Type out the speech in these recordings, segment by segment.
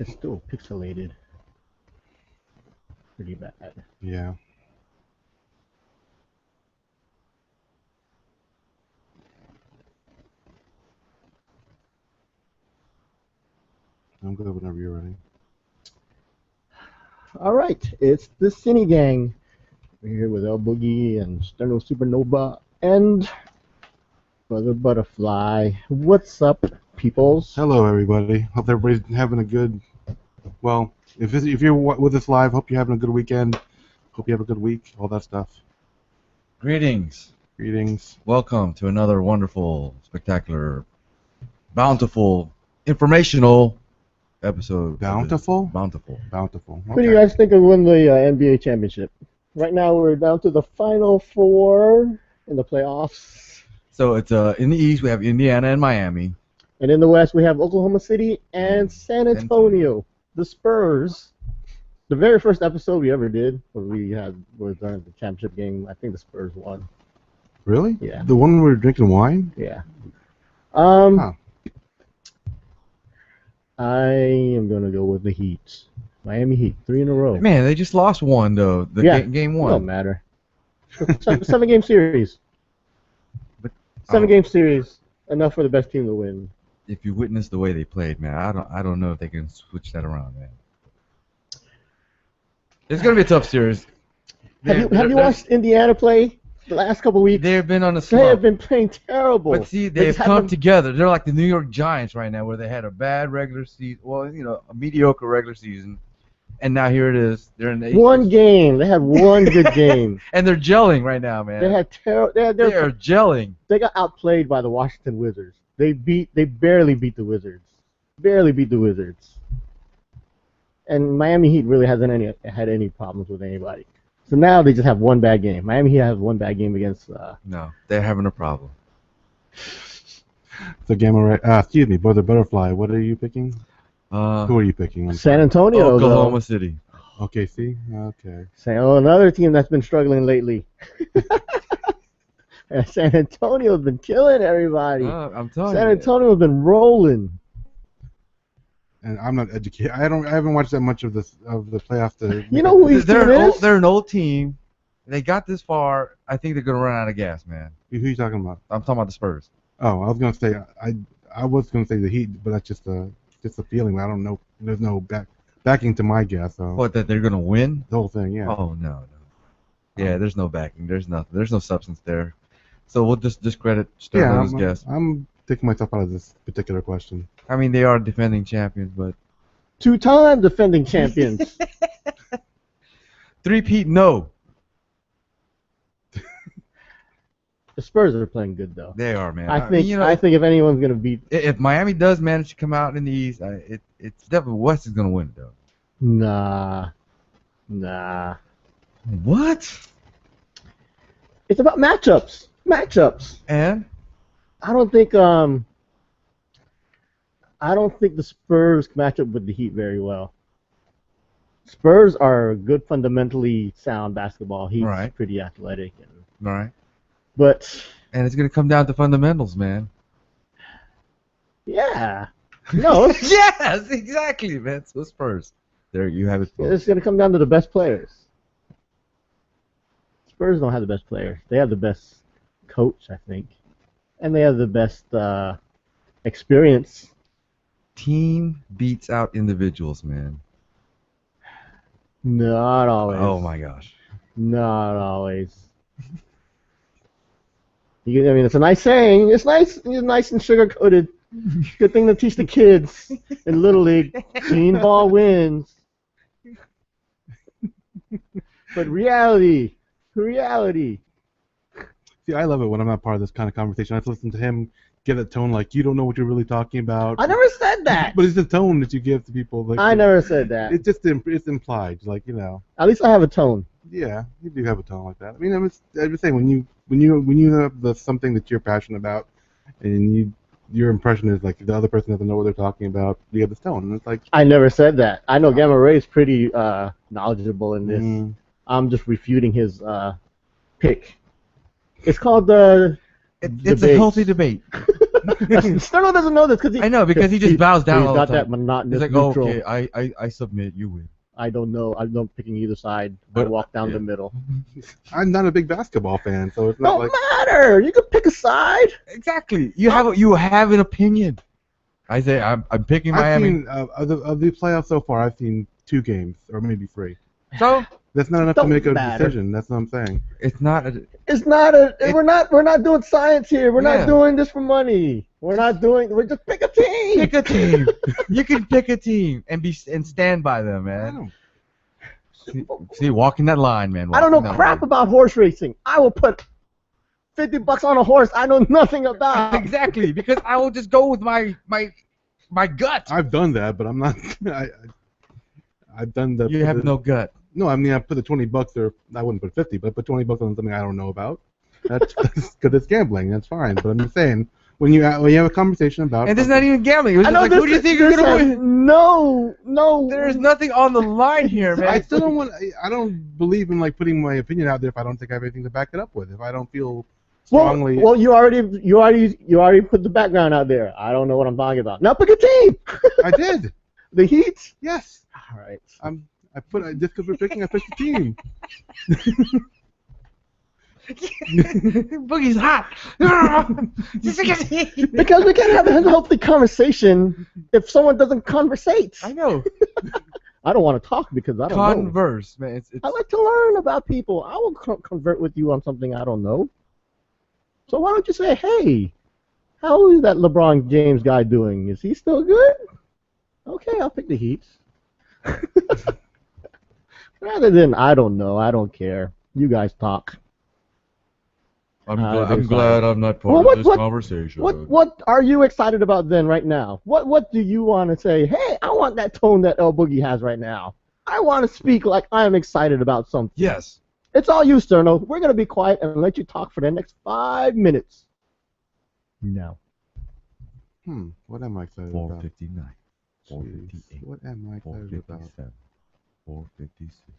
It's still pixelated. Pretty bad. Yeah. I'm good whenever you're ready. All right, it's the Sini-Gang. We're here with El Boogie and Sterno Supernova and Brother Butterfly. What's up, peoples? Hello, everybody. Hope everybody's having a good. Well, if you're with us live, hope you're having a good weekend. Hope you have a good week. All that stuff. Greetings. Greetings. Welcome to another wonderful, spectacular, bountiful, informational episode. Bountiful? Bountiful. Bountiful. What do you guys think of winning the NBA championship? Right now, we're down to the final four in the playoffs. So it's in the East we have Indiana and Miami. And in the West, we have Oklahoma City and San Antonio. The Spurs. The very first episode we ever did, was during the championship game. I think the Spurs won. Really? Yeah. The one where we were drinking wine? Yeah. Huh. I am gonna go with the Heat. Miami Heat, 3 in a row. Man, they just lost one though. Game one. Don't matter. 7-game series. But 7-game series. Enough for the best team to win. If you witness the way they played, man, I don't know if they can switch that around, man. It's gonna be a tough series. Have you watched Indiana play the last couple weeks? They've been on a They slump. have been playing terrible. But see, they've come together. They're like the New York Giants right now, where they had a bad regular season, a mediocre regular season, and now here it is. They're in the one game. They had one good game. And they're gelling right now, man. They had They are gelling. They got outplayed by the Washington Wizards. They barely beat the Wizards. Barely beat the Wizards. And Miami Heat really hasn't had any problems with anybody. So now they just have one bad game. Miami Heat has one bad game against. No, they're having a problem. The game already. Excuse me, Brother Butterfly. What are you picking? Who are you picking? San Antonio. Oklahoma City. Okay, see? Okay. Another team that's been struggling lately. San Antonio's been killing everybody. I'm telling you. San Antonio's been rolling. And I'm not educated. I haven't watched that much of the playoffs. You know who his team is? They're an old team. They got this far. I think they're gonna run out of gas, man. Who are you talking about? I'm talking about the Spurs. Oh, I was gonna say I was gonna say the Heat, but that's just a feeling. I don't know. There's no backing to my guess. So. What, that they're gonna win? The whole thing, yeah. Oh no. Yeah, there's no backing. There's nothing. There's no substance there. So we'll just discredit Sterling's guess. I'm taking myself out of this particular question. I mean, they are defending champions, but 2-time defending champions. Three-peat, no. The Spurs are playing good though. They are, man. I think if anyone's gonna beat, if Miami does manage to come out in the East, it's definitely West is gonna win it though. Nah. What? It's about matchups. And I don't think the Spurs match up with the Heat very well. Spurs are good, fundamentally sound basketball. Heat's right. Pretty athletic, Right. But it's gonna come down to fundamentals, man. Yeah. No. Yes, exactly, man. So Spurs. There you have it. It's gonna come down to the best players. Spurs don't have the best players. They have the best coach, I think, and they have the best experience. Team beats out individuals, man. Not always. Oh my gosh. Not always. I mean, it's a nice saying. It's nice. It's nice and sugar-coated. Good thing to teach the kids in Little League. Team ball wins. But reality. See, I love it when I'm not part of this kind of conversation. I have to listen to him give a tone like you don't know what you're really talking about. I never said that. But it's the tone that you give to people. Like, I never said that. It's implied, like, you know. At least I have a tone. Yeah, you do have a tone like that. I mean, I'm just saying when you have something that you're passionate about, and your impression is like the other person doesn't know what they're talking about, you have this tone, and it's like. I never said that. I know Gamma Ray is pretty knowledgeable in this. I'm just refuting his pick. It's called It's a healthy debate. Sterno doesn't know this because I know, because he just bows down He's all got the that time. monotonous He's like, neutral. okay, I submit, you win. I don't know. I'm not picking either side. I But, walk down yeah. the middle. I'm not a big basketball fan, so it's not Don't like matter. You can pick a side. Exactly. You have an opinion. I say I'm picking I've Miami. seen of the playoffs so far. I've seen 2 games or maybe 3. So That's not enough to Don't make a matter. decision. That's what I'm saying. it's not. It's not a. We're not doing science here. We're Yeah. not doing this for money. We're just pick a team. Pick a team. You can pick a team and stand by them, I man. don't. See, walking that line, man. I don't know walking that crap line. about horse racing. I will put $50 on a horse I know nothing about. Exactly, because I will just go with my gut. I've done that, but I'm not. I've done that. You have no gut. No, I mean I put the $20 or I wouldn't put 50, but I put $20 on something I don't know about. That's because it's gambling. That's fine. But I'm just saying when you have a conversation about And it's not even gambling. It was I just know like, this, who do you think you're this gonna has win? No. There's nothing on the line here, man. I still don't want. I don't believe in like putting my opinion out there if I don't think I have anything to back it up with. If I don't feel strongly. Well, you already put the background out there. I don't know what I'm talking about. Now pick a team. I did. The Heat. Yes. All right. Just because we're picking, I picked the team. Boogie's hot. Because we can't have a healthy conversation if someone doesn't conversate. I know. I don't want to talk because I don't know. Converse, man. It's I like to learn about people. I will convert with you on something I don't know. So why don't you say, hey, how is that LeBron James guy doing? Is he still good? Okay, I'll pick the Heat. Rather than, I don't know, I don't care. You guys talk. I'm glad I'm not part Well, of this conversation. What are you excited about then right now? What do you want to say? Hey, I want that tone that El Boogie has right now. I want to speak like I'm excited about something. Yes. It's all you, Sterno. We're going to be quiet and let you talk for the next 5 minutes. No. What am I excited about? 459. Jeez, 458. what am I excited about? 457.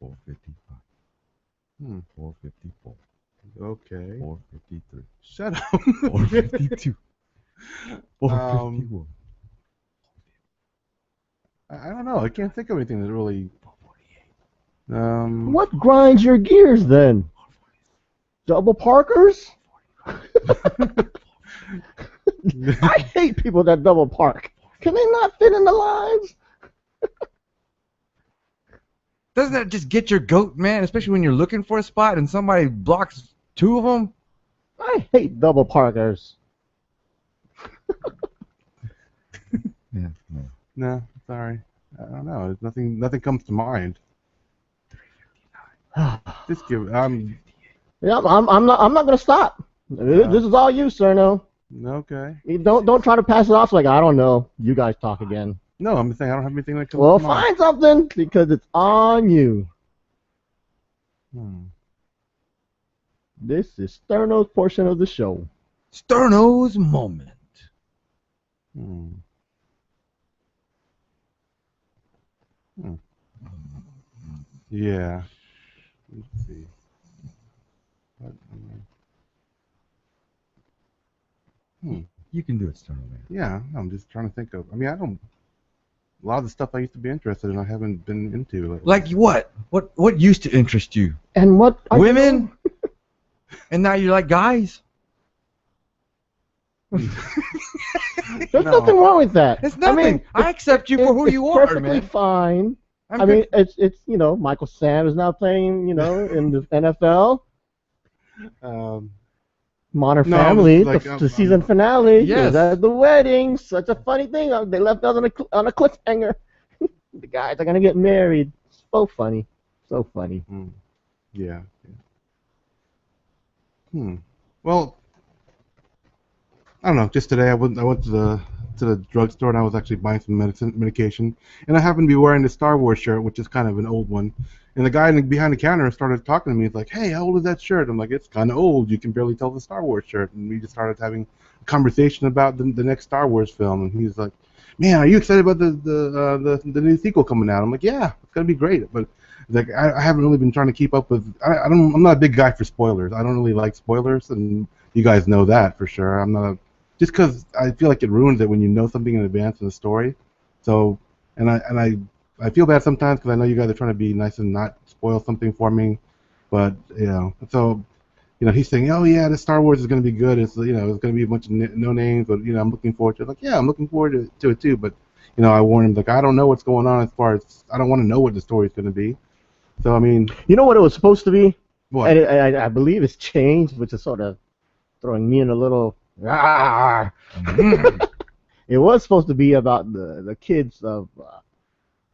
456. 455. 454. Okay. 453. Shut up. 452. 451. I don't know. I can't think of anything that really. 448. What grinds your gears then? Double parkers? I hate people that double park. Can they not fit in the lines? Doesn't that just get your goat, man? Especially when you're looking for a spot and somebody blocks 2 of them? I hate double parkers. Yeah. No. No, sorry. I don't know. There's nothing comes to mind. 359. Just give. Yeah, I'm not gonna stop. This is all you, Cerno. Okay. Don't try to pass it off like I don't know. You guys talk again. No, I'm saying I don't have anything that comes Well, to mind. find something because it's on you. This is Sterno's portion of the show. Sterno's moment. Yeah. Let's see. You can do it, Sterno, man. Yeah, I'm just trying to think of. I mean, I don't. A lot of the stuff I used to be interested in, I haven't been into lately. Like what? What used to interest you? And what? Women? And now you like guys? There's nothing wrong with that. It's nothing. I mean, I accept you for who you are, perfectly man. fine. I'm I mean, good. it's Michael Sam is now playing in the NFL. Modern No, Family, like, the season finale. Yes. Yes. At the wedding. Such a funny thing. They left us on a cliffhanger. The guys are gonna get married. So funny. So funny. Yeah. Well, I don't know. Just today, I went to the drugstore and I was actually buying some medication, and I happened to be wearing the Star Wars shirt, which is kind of an old one. And the guy behind the counter started talking to me. He's like, "Hey, how old is that shirt?" I'm like, "It's kind of old. You can barely tell the Star Wars shirt." And we just started having a conversation about the next Star Wars film. And he's like, "Man, are you excited about the new sequel coming out?" I'm like, "Yeah, it's gonna be great." But like, I haven't really been trying to keep up with. I'm not a big guy for spoilers. I don't really like spoilers, and you guys know that for sure. I'm not just because I feel like it ruins it when you know something in advance in the story. So, I feel bad sometimes because I know you guys are trying to be nice and not spoil something for me, but so he's saying, oh yeah, the Star Wars is going to be good. It's it's going to be a bunch of no names, but I'm looking forward to it. Like, yeah, I'm looking forward to it too. But I warned him like I don't know what's going on as far as I don't want to know what the story's going to be. So I mean, You know what it was supposed to be? what? And I believe it's changed, which is sort of throwing me in a little. "Ah." It was supposed to be about the kids of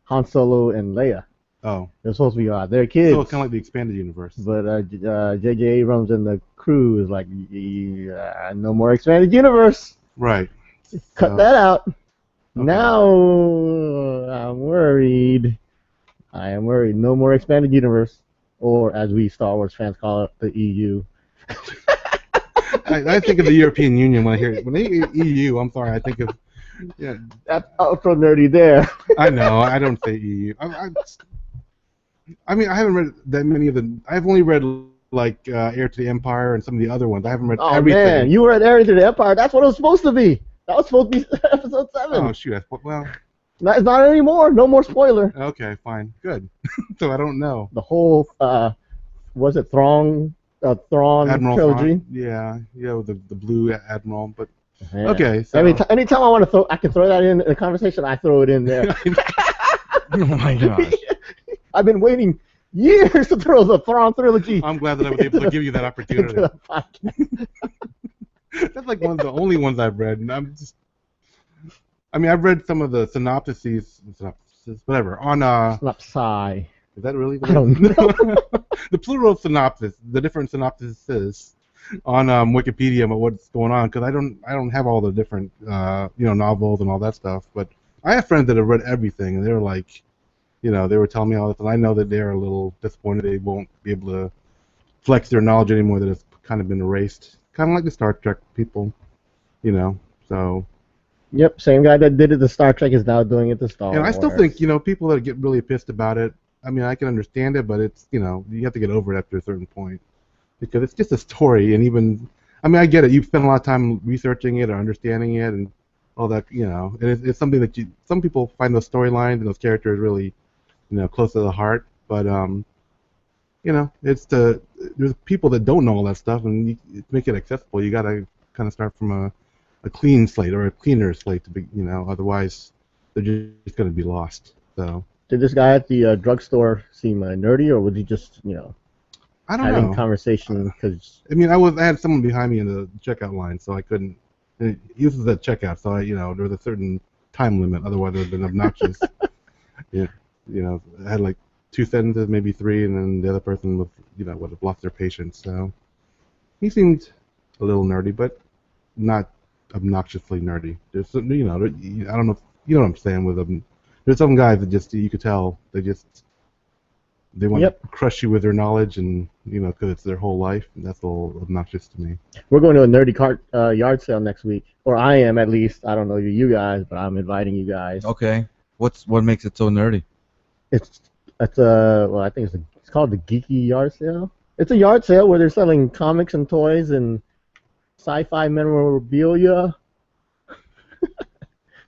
Han Solo and Leia. Oh, It was supposed to be their kids. so it's kind of like the expanded universe. But J.J. Abrams and the crew is like, no more expanded universe. Right. Cut So- that out. Okay. Now I'm worried. I am worried. No more expanded universe, or as we Star Wars fans call it, the EU. I think of the European Union when I hear EU. I'm sorry, I think of That's ultra nerdy there. I know. I don't say EU. I mean, I haven't read that many of the. I've only read like Heir to the Empire and some of the other ones. I haven't read Oh everything. man, you were at Heir to the Empire. That's what it was supposed to be. That was supposed to be episode 7. Oh shoot! Well, It's not anymore. No more spoiler. okay, fine, good. So I don't know. The whole was it Thrawn Admiral trilogy? Thrawn? Yeah, with the blue admiral. But Yeah. okay, so Anytime I want to I can throw that in a conversation. I throw it in there. Oh my gosh. I've been waiting years to throw the Thrawn trilogy. I'm glad that I was able to give you that into opportunity. the podcast. That's like one of the only ones I've read, and I mean, I've read some of the synopses, whatever. On Synopsis. is that really? I don't know. The plural synopsis, the different synopsises on Wikipedia about what's going on, because I don't have all the different novels and all that stuff. But I have friends that have read everything, and they were like, they were telling me all this, and I know that they're a little disappointed they won't be able to flex their knowledge anymore. That it's kind of been erased, kind of like the Star Trek people, So. Yep, same guy that did it to Star Trek is now doing it to Star Wars. And I still think, people that get really pissed about it, I mean, I can understand it, but it's, you have to get over it after a certain point. Because it's just a story, and even, I mean, I get it. You've spent a lot of time researching it or understanding it and all that, and it's something that some people find those storylines and those characters really, close to the heart. But, there's people that don't know all that stuff, and to make it accessible, you got to kind of start from a clean slate or a cleaner slate to be, otherwise they're just going to be lost. So Did this guy at the drugstore seem nerdy, or was he just, I don't having know. conversation? Because I mean, I had someone behind me in the checkout line, so I couldn't. And he was at checkout, so there was a certain time limit. Otherwise, it would have been obnoxious. Yeah, I had like 2 sentences, maybe 3, and then the other person would have lost their patience. So he seemed a little nerdy, but not obnoxiously nerdy. There's some, I don't know if you know what I'm saying with them. There's some guys that just you could tell they want Yep. to crush you with their knowledge, and because it's their whole life, and that's a little obnoxious to me. we're going to a nerdy yard sale next week, or I am at least. I don't know you guys, but I'm inviting you guys. Okay. What makes it so nerdy? It's I think it's called the Geeky Yard Sale. It's a yard sale where they're selling comics and toys and sci-fi memorabilia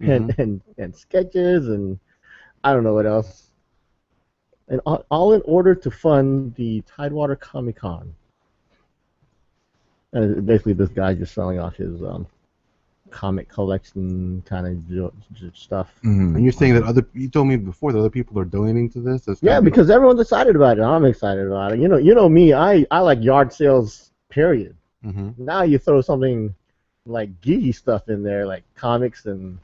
and sketches and I don't know what else. And all in order to fund the Tidewater Comic Con. And basically, this guy's just selling off his comic collection kind of stuff. And you're saying that you told me before that other people are donating to this? That's Yeah, gotta be- because everyone's excited about it. I'm excited about it. You know me. I like yard sales. Period. Mhm. Now you throw something like geeky stuff in there, like comics and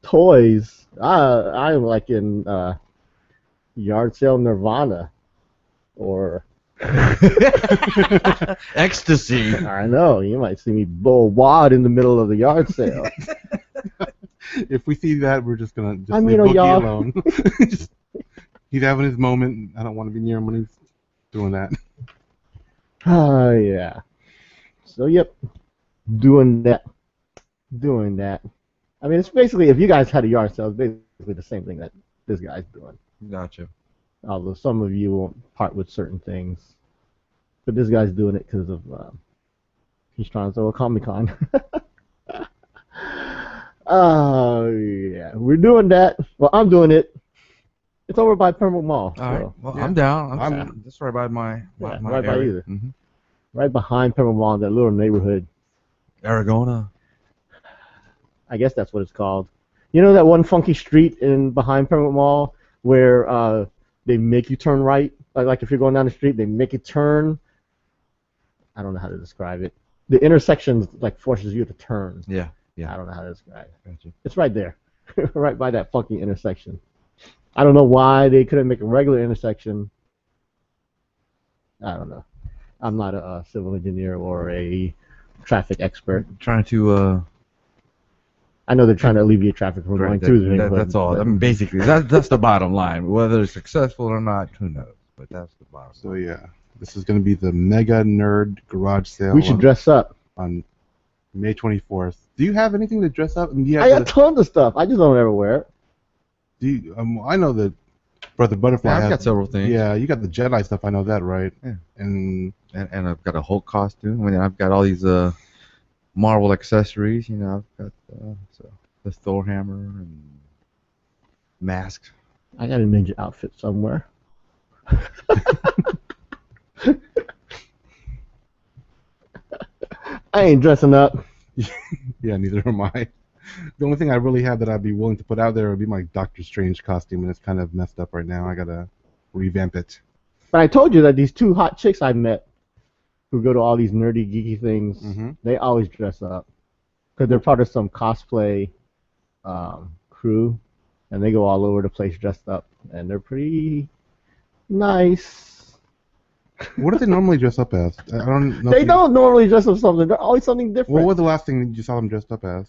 toys. I'm like in yard sale Nirvana, or Ecstasy. I know you might see me blow a wad in the middle of the yard sale. If we see that, we're just gonna I leave mean, Boogie y'all. alone. He's having his moment. I don't want to be near him when he's doing that. Oh yeah. So yep, doing that. I mean, it's basically if you guys had a yard sale, it's basically the same thing that this guy's doing. Gotcha. Although some of you won't part with certain things, but this guy's doing it because of he's trying to throw a Comic Con. Yeah, we're doing that. Well, I'm doing it. It's over by Pembroke Mall. All right. So, Well, yeah. I'm down. I'm- I'm that's right by my Yeah, my right by area. you. Mm-hmm. right behind Pembroke Mall, that little neighborhood. Aragona. I guess that's what it's called. You know that one funky street in behind Pembroke Mall where they make you turn right? Like if you're going down the street, they make you turn. I don't know how to describe it. The intersection like forces you to turn. Yeah. Yeah. I don't know how to describe it. Gotcha. It's right there, right by that funky intersection. I don't know why they couldn't make a regular intersection. I don't know. I'm not a civil engineer or a traffic expert. Trying to I know they're trying to alleviate traffic from going through the neighborhood. that's all. but- I mean, basically, that's the bottom line. Whether it's successful or not, who knows? But that's the bottom line. So yeah, this is going to be the Mega Nerd Garage Sale we should dress up. on May 24th. Do you have anything to dress up? And I got tons of stuff. I just don't ever wear it. I know that Brother Butterfly Yeah, I've has. got several things. Yeah, you got the Jedi stuff. I know that, right? Yeah. And And I've got a Hulk costume. I mean, I've got all these Marvel accessories. You know, I've got the Thor hammer and mask. I got a ninja outfit somewhere. I ain't dressing up. yeah, neither am I. The only thing I really have that I'd be willing to put out there would be my Doctor Strange costume, and it's kind of messed up right now. I gotta revamp it. But I told you that these two hot chicks I met who go to all these nerdy, geeky things, Mhm. they always dress up. Because they're part of some cosplay crew, and they go all over the place dressed up. And they're pretty nice. What do they normally dress up as? I don't know. They don't normally dress up something. They're always something different. What was the last thing you saw them dressed up as?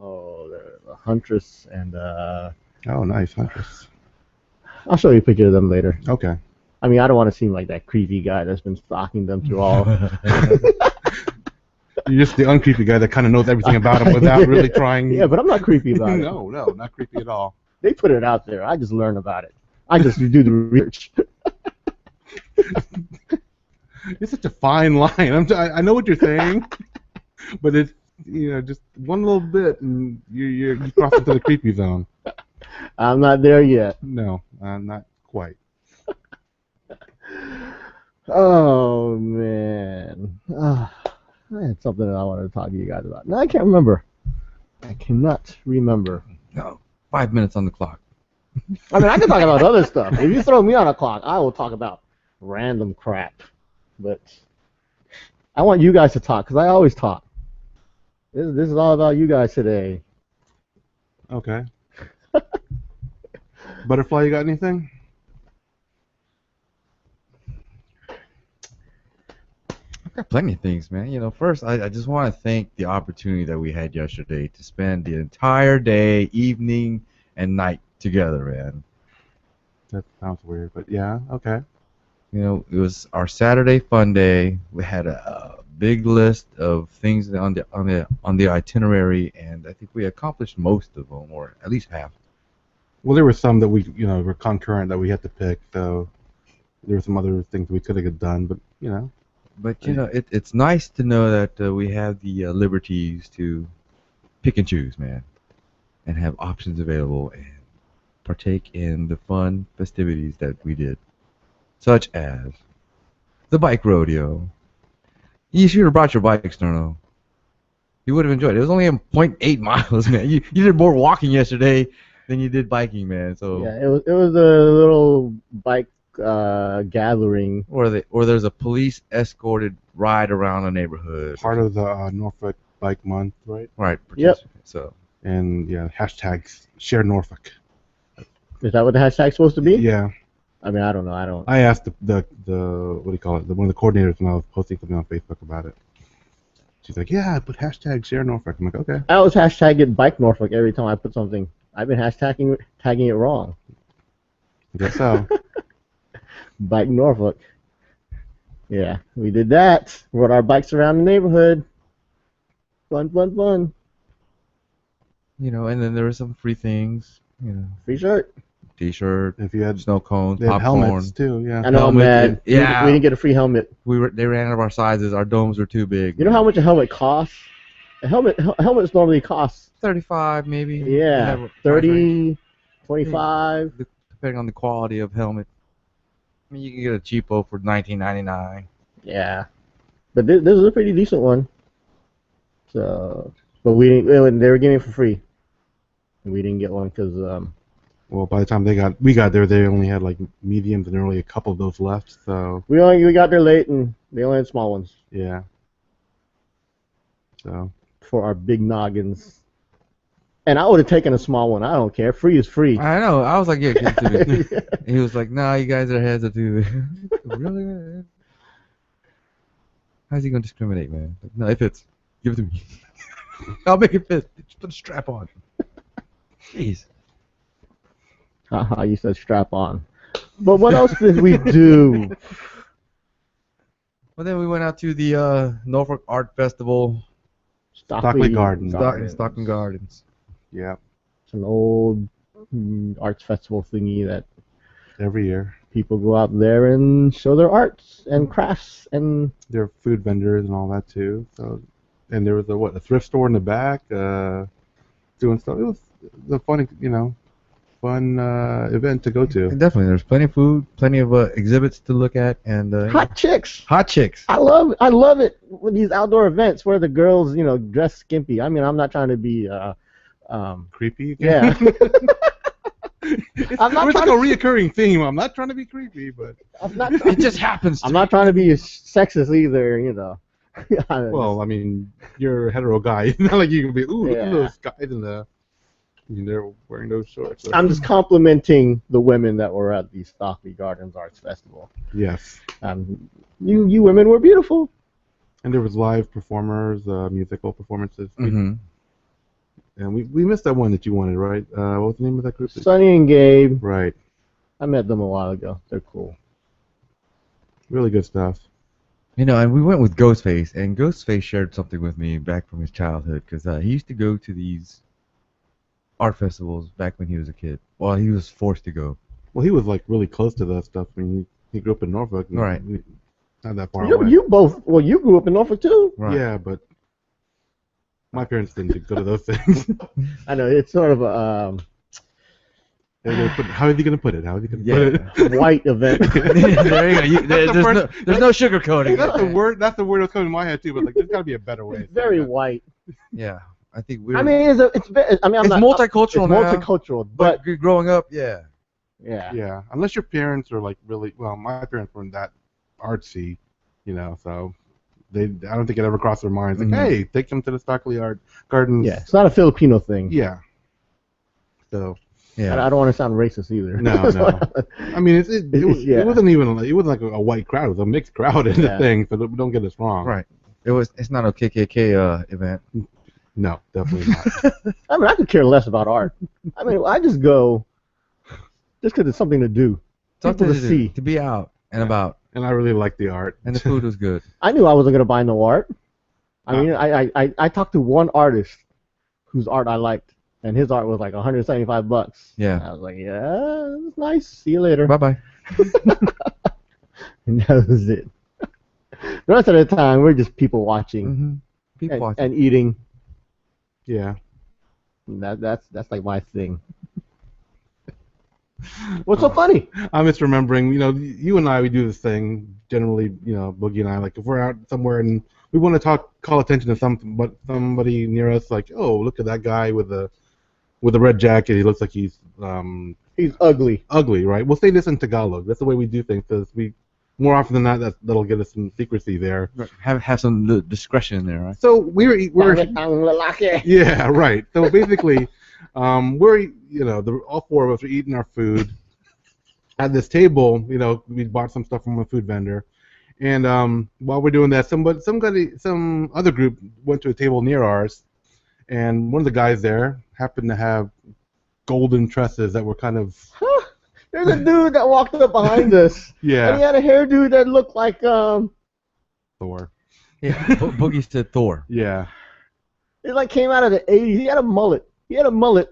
Oh, they're a huntress, and Oh, nice, Huntress. I'll show you a picture of them later. Okay. I mean, I don't want to seem like that creepy guy that's been stalking them through all. You're just the uncreepy guy that kind of knows everything about them without really trying. Yeah, but I'm not creepy about it. No, not creepy at all. They put it out there. I just learn about it. I just do the research. It's such a fine line. I know what you're saying, but it's just one little bit and you cross into the creepy zone. I'm not there yet. No, not quite. Oh man, I had something that I wanted to talk to you guys about. No, I can't remember. I cannot remember. No, 5 minutes on the clock. I mean, I can talk about other stuff. If you throw me on a clock, I will talk about random crap. But I want you guys to talk because I always talk. This is all about you guys today. Okay. Butterfly, you got anything? I've got plenty of things, man. You know, first, I just want to thank the opportunity that we had yesterday to spend the entire day, evening, and night together, man. That sounds weird, but yeah, okay. You know, it was our Saturday fun day. We had a big list of things on the itinerary, and I think we accomplished most of them, or at least half. Well, there were some that we, were concurrent that we had to pick, so there were some other things we could have done, but, But you know, it's nice to know that we have the liberties to pick and choose, man, and have options available and partake in the fun festivities that we did, such as the bike rodeo. You should have brought your bikes, Sterno. You would have enjoyed it. It was only 0.8 miles, man. You did more walking yesterday than you did biking, man. So Yeah, it was a little bike gathering. or there's a police escorted ride around the neighborhood. part of the Norfolk Bike Month, right? Right. Yep. So And, yeah, hashtags share Norfolk. Is that what the hashtag's supposed to be? Yeah. I mean, I don't know. I asked the what do you call it? One of the coordinators when I was posting something on Facebook about it. She's like, yeah, I put hashtag share Norfolk. I'm like, okay. I always hashtag Bike Norfolk every time I put something. I've been tagging it wrong. I guess so. Bike Norfolk. Yeah, we did that. Rode our bikes around the neighborhood. Fun, fun, fun. you know, and then there were some free things. You know, Free shirt. T-shirt, If you had, snow cones, they had popcorn. helmets too, yeah. I know I'm Helmet, mad. yeah. We didn't get a free helmet. They ran out of our sizes. Our domes were too big. You know how much a helmet costs? Helmets normally cost 35 maybe. They yeah have a price 30, range. 25. Depending on the quality of helmet. I mean, you can get a cheapo for $19.99. Yeah, but this is a pretty decent one. So, but we didn't. They were giving it for free, and we didn't get one because Well, by the time we got there, they only had like mediums and only a couple of those left. So we got there late, and they only had small ones yeah. So for our big noggins. And I would have taken a small one. I don't care. Free is free. I know. I was like, yeah, give it to me. And he was like, nah, you guys are hesitant. Really, man? How's he gonna discriminate, man? Like, no, it fits. Give it to me. I'll make it fit. Just put a strap on. Jeez. Haha, you said strap on. But what else did we do? Well, then we went out to the Norfolk Art Festival. Stockley Gardens. Stockton Gardens. Yeah, It's an old arts festival thingy that every year. people go out there and show their arts and crafts and There are food vendors and all that too. So, and there was a thrift store in the back, doing stuff. It was a fun, fun event to go to. Definitely, there's plenty of food, plenty of exhibits to look at, and hot chicks. hot chicks. I love it with these outdoor events where the girls, dress skimpy. I mean, I'm not trying to be Creepy. yeah. I'm not It's like trying a reoccurring theme. I'm not trying to be creepy, but I'm not It just happens. I'm not trying to be sexist either. well, I mean, you're a hetero guy. It's not like you can be. Ooh, look at Yeah. those guys in the. They're wearing those shorts. I'm just complimenting the women that were at the Stockley Gardens Arts Festival. Yes. You women were beautiful. And there was live performers, musical performances. Mm-hmm. And we missed that one that you wanted, right? What was the name of that group? Sonny and Gabe. Right. I met them a while ago. They're cool. Really good stuff. And we went with Ghostface, and Ghostface shared something with me back from his childhood, because he used to go to these art festivals back when he was a kid. Well, he was forced to go. Well, he was like really close to that stuff. I mean, he grew up in Norfolk. And Right. Not that far away. You grew up in Norfolk too. Right. Yeah, but my parents didn't go to those things. I know it's sort of a How is he going to put it? How is he going to put it? white event. There you go. There's no sugarcoating. That's the word. That's the word that was coming to my head too. But like, there's got to be a better way. It's very white. Yeah, I think we're. I mean, it's multicultural now. It's multicultural, but growing up, yeah. yeah. Yeah, unless your parents are like really well. My parents weren't that artsy, so I don't think it ever crossed their minds like, Mhm. hey, take them to the Stockley Art Gardens. Yeah, it's not a Filipino thing. Yeah. So Yeah. I don't want to sound racist either. no. I mean, Yeah. it wasn't even like, it wasn't like a white crowd. It was a mixed crowd in the Yeah. thing. So don't get us wrong. Right. It's not a KKK event. No, definitely not. I mean, I could care less about art. I mean, I just go just because it's something to do. Something People to see. to be out and about, And I really like the art. and the food was good. I knew I wasn't gonna buy no art. I mean, I talked to one artist whose art I liked, and his art was like $175. Yeah. I was like, yeah, it's nice. See you later. Bye bye. And that was it. The rest of the time, we're just people watching Mm-hmm. People watching. and eating. Yeah. And that's like my thing. What's so funny? I'm just remembering, you and I, we do this thing generally, Boogie and I, like if we're out somewhere and we want to call attention to somebody near us, like, oh, look at that guy with a red jacket. He looks like he's He's ugly. ugly, right? We'll say this in Tagalog. That's the way we do things, because more often than not, that'll get us some secrecy there. Have some discretion in there, right? So we're Ang lalaki. yeah, right. So basically, we're all four of us are eating our food at this table. We bought some stuff from a food vendor, and while we're doing that, some other group went to a table near ours, and one of the guys there happened to have golden tresses that were kind of There's a dude that walked up behind us. And he yeah, had a hairdo that looked like Thor. Yeah. Boogie said Thor. Yeah, it like came out of the 80s. He had a mullet.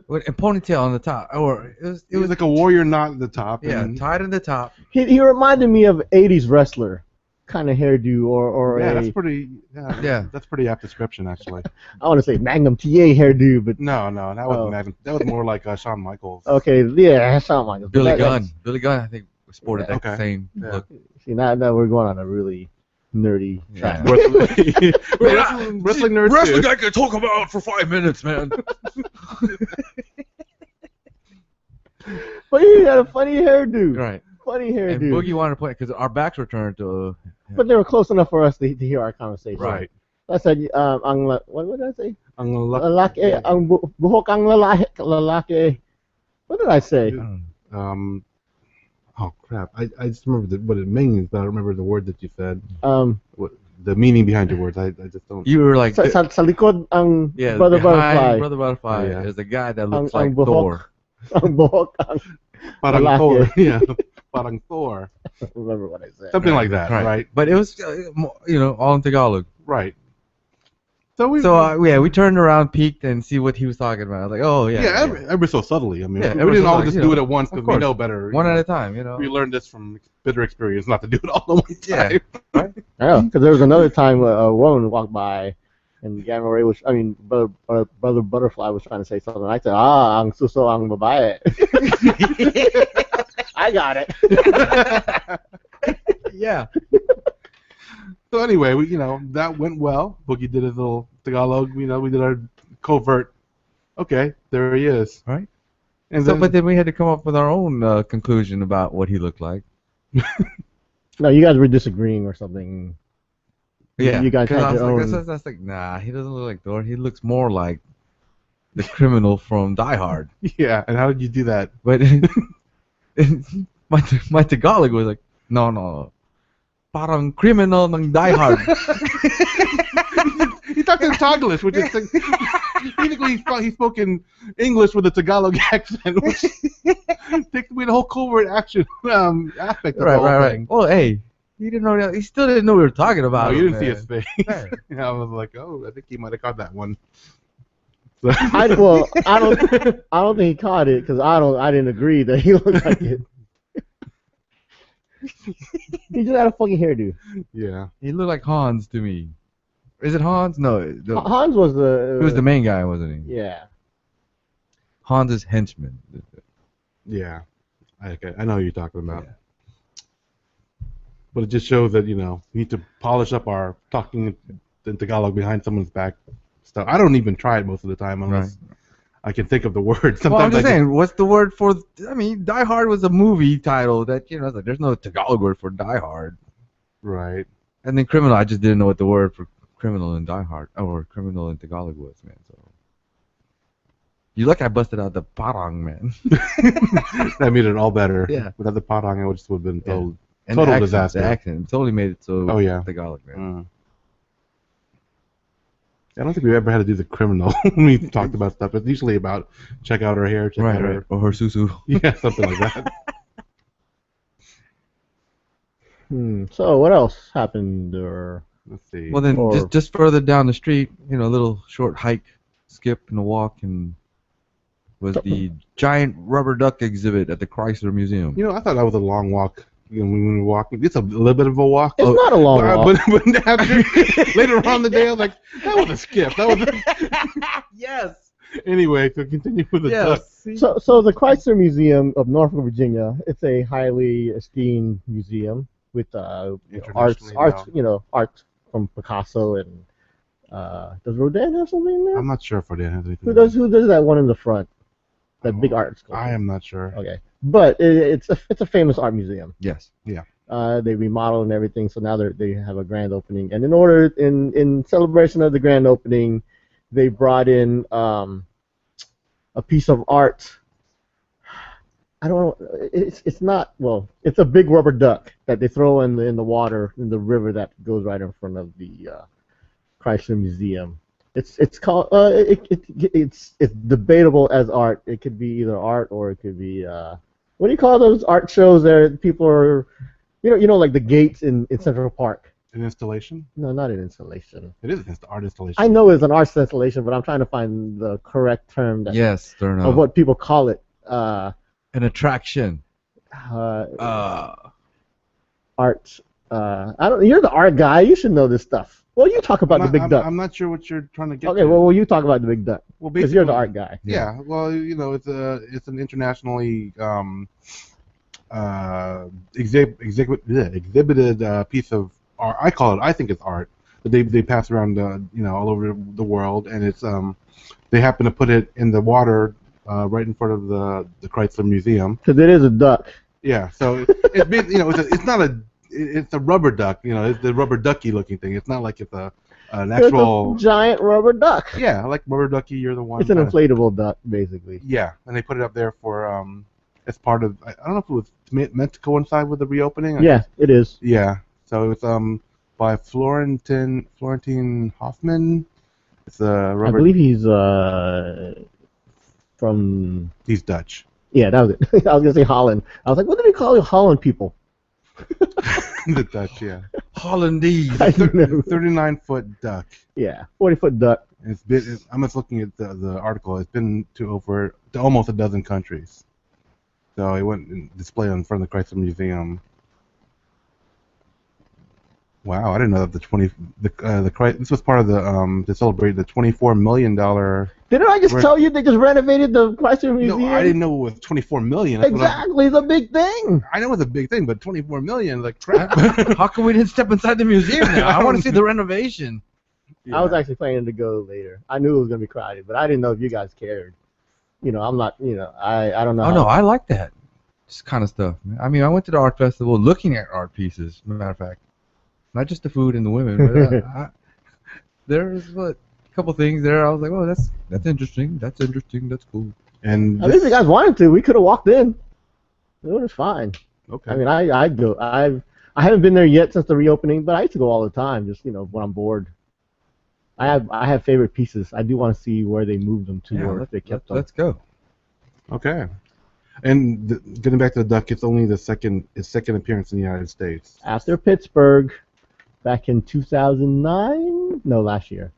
With a ponytail on the top, or it was like a warrior knot at the top. yeah, and tied in the top. He reminded me of an 80s wrestler. kind of hairdo, or Yeah, a that's pretty. Yeah. That's pretty apt description actually. I want to say Magnum TA hairdo, but No, that wasn't Oh. Magnum. That was more like Shawn Michaels. okay, yeah, that sounds like Billy that- Gunn. Billy Gunn, I think, sported Yeah. that Okay. same Yeah. look. See, now we're going on a really nerdy track. Yeah. Wrestling nerds too. I could talk about for 5 minutes, man. But he had a funny hairdo. Right. Funny And hairdo. Boogie wanted to play because our backs were turned to. But they were close enough for us to hear our conversation. Right. I said, what did I say? Ang Lalaki, ang buhok ang lalaki. What did I say? Oh crap! I just remember what it means, but I don't remember the word that you said. What the meaning behind your words? I just don't. You were like, Sa likod ang yeah, Brother behind Butterfly. Brother Butterfly Oh, yeah. is a guy that looks Ang like buhok. Thor. Ang buhok ang Parang lalaki. Thor. Yeah. Parang Thor. I don't remember what I said. Something like that, right? But it was, all in Tagalog. Right. So we. We turned around, peeked, and see what he was talking about. I was like, oh yeah. Yeah, ever so subtly. I mean, Yeah, we ever didn't so all subtly, just do it at once because we course. know better. One you at know. a time, We learned this from bitter experience, not to do it all at one Yeah. time. Right? I know, because there was another time a woman walked by, and Gamma Ray Brother Butterfly was trying to say something. I said, ang suso ang babae. I got it. Yeah. So anyway, that went well. Boogie did his little Tagalog. We did our covert. Okay, there he is. Right. And But then we had to come up with our own conclusion about what he looked like. No, you guys were disagreeing or something. Yeah. You guys 'cause had I was your like, own. that's like, nah, he doesn't look like Thor. He looks more like the criminal from Die Hard. yeah, and how did you do that? But my Tagalog was like, no. Parang criminal ng Die Hard. He talked in Tagalog, which is basically he spoke in English with a Tagalog accent, which takes away the whole covert action aspect of the whole thing. Well, hey, he didn't know. He still didn't know we were talking about. Oh, you didn't see man. his face. Yeah. Yeah, I was like, oh, I think he might have caught that one. I don't think he caught it because I didn't agree that he looked like it. He just had a fucking hairdo. Yeah. He looked like Hans to me. Is it Hans? No, Hans was the. he was the main guy, wasn't he? Yeah. Hans' henchman. Yeah. I know who you're talking about. Yeah. But it just shows that, we need to polish up our talking in Tagalog behind someone's back stuff. I don't even try it most of the time unless I can think of the word. Sometimes Well, I'm just I saying, what's the word for? I mean, Die Hard was a movie title that it's like there's no Tagalog word for Die Hard. Right. And then criminal, I just didn't know what the word for criminal in Die Hard or criminal in Tagalog was, man. So you look, I busted out the parang, man. That made it all better. Yeah. Without the potong, I would just would have been Yeah. told. And Total the accent, disaster. The accent totally made it so Oh, yeah. Tagalog, man. I don't think we've ever had to do the criminal when we talked about stuff. It's usually about check out her hair, check out her. Or her susu. Yeah, something like that. So what else happened? Or Let's see. Well, then Or- just further down the street, a little short hike, skip, and a walk, and was the giant rubber duck exhibit at the Chrysler Museum. I thought that was a long walk. When we were walking, it's a little bit of a walk. it's not a long walk. But after, later on in the day, I was like, that was a skip. That was Yes. Anyway, so continue with the duck. Yes. So the Chrysler Museum of Norfolk, Virginia, it's a highly esteemed museum with arts, Internationally art from Picasso and does Rodin have something in there? I'm not sure if it has anything. Who does that one in the front? That big art sculpture. I am not sure. Okay, but it's a famous art museum. Yes. They remodeled and everything, so now they have a grand opening. And in celebration of the grand opening, they brought in a piece of art. I don't know. It's not, well. It's a big rubber duck that they throw in the water in the river that goes right in front of the Chrysler Museum. It's called it's debatable as art. It could be either art or it could be what do you call those art shows there? People are like the gates in Central Park. An installation? No, not an installation. It is an art installation. I know it's an art installation, but I'm trying to find the correct term Yes. Turn of up. what people call it. An attraction. Art. I don't. You're the art guy. You should know this stuff. Well, you talk about the big duck. I'm not sure what you're trying to get Okay, to. well, you talk about the big duck. Well, Because basically, you're the art guy. yeah. Well, it's an internationally exhibited piece of art. I think it's art that they pass around all over the world, and it's they happen to put it in the water right in front of the Chrysler Museum. Because it is a duck. Yeah, so it's not it's a rubber duck. It's the rubber ducky looking thing. It's not like it's an actual It's a giant rubber duck. Yeah, like rubber ducky. You're the one. It's an inflatable duck, basically. Yeah, and they put it up there for as part of I don't know if it was meant to coincide with the reopening. Yeah, it is. Yeah, so it's by Florentine Hoffman. It's a rubber. I believe he's from. He's Dutch. Yeah, that was it. I was gonna say Holland. I was like, what do they call you Holland people? The Dutch, yeah. Hollandese. I know. 39-foot duck. Yeah, 40-foot duck. I'm just looking at the article. It's been to almost a dozen countries. So it went and displayed in front of the Chrysler Museum. Wow, I didn't know that this was part of the to celebrate the $24 million. Didn't I just tell you they just renovated the Chrysler Museum? No, I didn't know it was $24 million. Exactly, it's a big thing. I know it's a big thing, but $24 million, like crap. How come we didn't step inside the museum now? I want to see the renovation. Yeah. I was actually planning to go later. I knew it was gonna be crowded, but I didn't know if you guys cared. I'm not. I don't know. Oh no, I like that. Just kind of stuff. I mean, I went to the art festival looking at art pieces. As a matter of fact, not just the food and the women, but there's a couple things there. I was like, oh, that's interesting. That's interesting. That's cool. And at least you guys wanted to. We could have walked in. It was fine. Okay. I mean, I'd go. I haven't been there yet since the reopening, but I used to go all the time. Just when I'm bored. I have favorite pieces. I do want to see where they moved them to, or if they kept them. Let's go. Okay. And getting back to the duck, it's only its second appearance in the United States. After Pittsburgh, back in 2009? No, last year.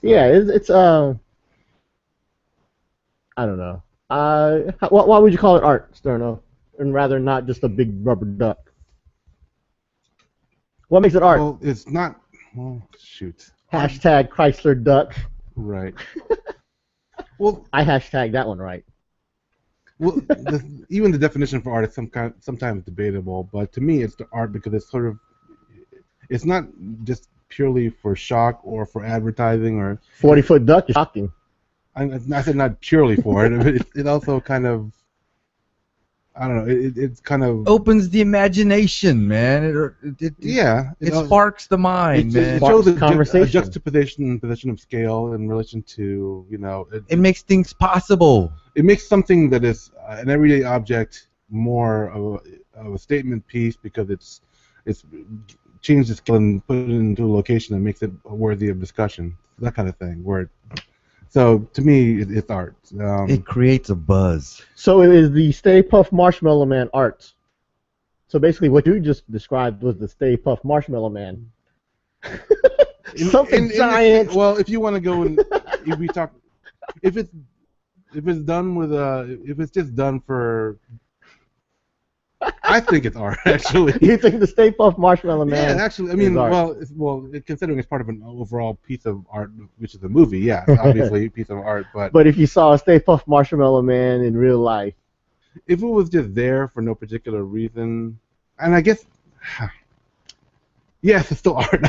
Yeah, it's I don't know. Why would you call it art, Sterno, and rather not just a big rubber duck? What makes it art? Well, it's not. Well, shoot. Hashtag Chrysler Duck. Right. Well, I hashtagged that one right. Well, even the definition for art is sometimes debatable, but to me, it's the art because it's not just purely for shock or for advertising or. 40-foot duck is shocking. I said not purely for it. It also kind of. I don't know. It's kind of opens the imagination, man. It sparks the mind, man. It shows a juxtaposition of scale in relation to It makes things possible. It makes something that is an everyday object more of a statement piece because it's changed the scale and put it into a location that makes it worthy of discussion. That kind of thing. So to me, it's art. It creates a buzz. So it is the Stay Puft Marshmallow Man art. So basically, what you just described was the Stay Puft Marshmallow Man. Something giant. Well, if you want to go and if we talk, if it's done with if it's just done for. I think it's art, actually. You think the Stay Puft Marshmallow Man? Yeah, actually, I mean, considering it's part of an overall piece of art, which is a movie, yeah, it's obviously a piece of art, but. But if you saw a Stay Puft Marshmallow Man in real life. If it was just there for no particular reason, and I guess, yes, it's still art.